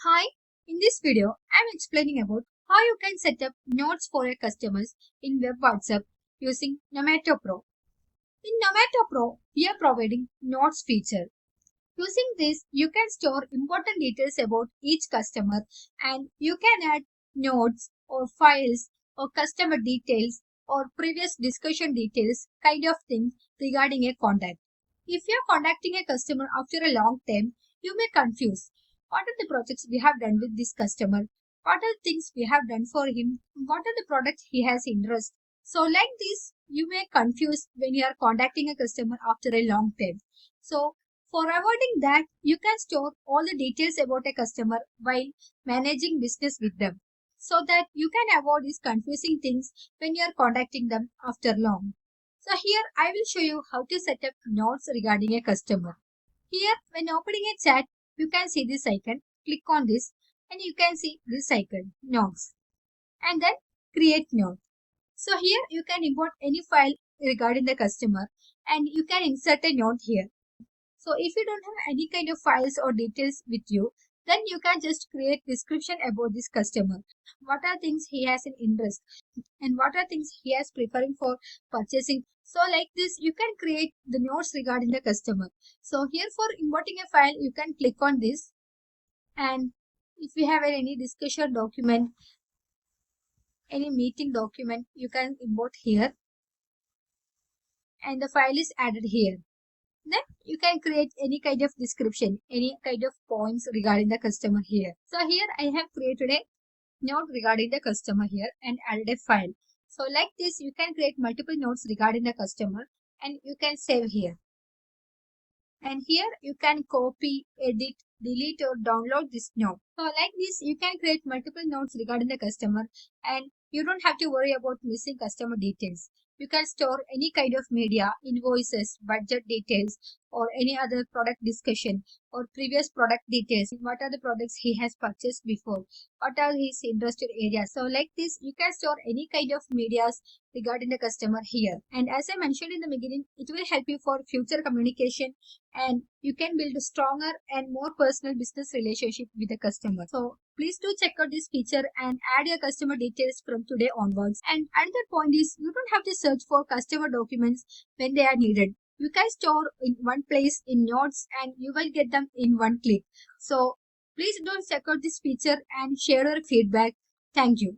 Hi, in this video, I'm explaining about how you can set up notes for your customers in web WhatsApp using Nomato Pro. In Nomato Pro, we are providing notes feature. Using this, you can store important details about each customer and you can add notes or files or customer details or previous discussion details kind of thing regarding a contact. If you are contacting a customer after a long time, you may confuse what are the projects we have done with this customer, what are things we have done for him, what are the products he has interest. So like this, you may confuse when you are contacting a customer after a long time. So for avoiding that, you can store all the details about a customer while managing business with them so that you can avoid these confusing things when you are contacting them after long. So here I will show you how to set up notes regarding a customer. Here when opening a chat, you can see this icon. Click on this and you can see this icon, notes, and then create note. So here you can import any file regarding the customer and you can insert a note here. So if you don't have any kind of files or details with you, then you can just create description about this customer. What are things he has an interest and what are things he is preferring for purchasing. So like this, you can create the notes regarding the customer. So here for importing a file, you can click on this and if you have any discussion document, any meeting document, you can import here and the file is added here. Then you can create any kind of description, any kind of points regarding the customer here. So here I have created a note regarding the customer here and added a file. So like this, you can create multiple notes regarding the customer and you can save here. And here you can copy, edit, delete or download this note. So like this, you can create multiple notes regarding the customer and you don't have to worry about missing customer details. You can store any kind of media, invoices, budget details, or any other product discussion or previous product details. What are the products he has purchased before? What are his interested areas? So like this, you can store any kind of medias regarding the customer here. And as I mentioned in the beginning, it will help you for future communication and you can build a stronger and more personal business relationship with the customer. So please do check out this feature and add your customer details from today onwards. And another point is you don't have to search for customer documents when they are needed. You can store in one place in notes and you will get them in one click. So please do check out this feature and share your feedback. Thank you.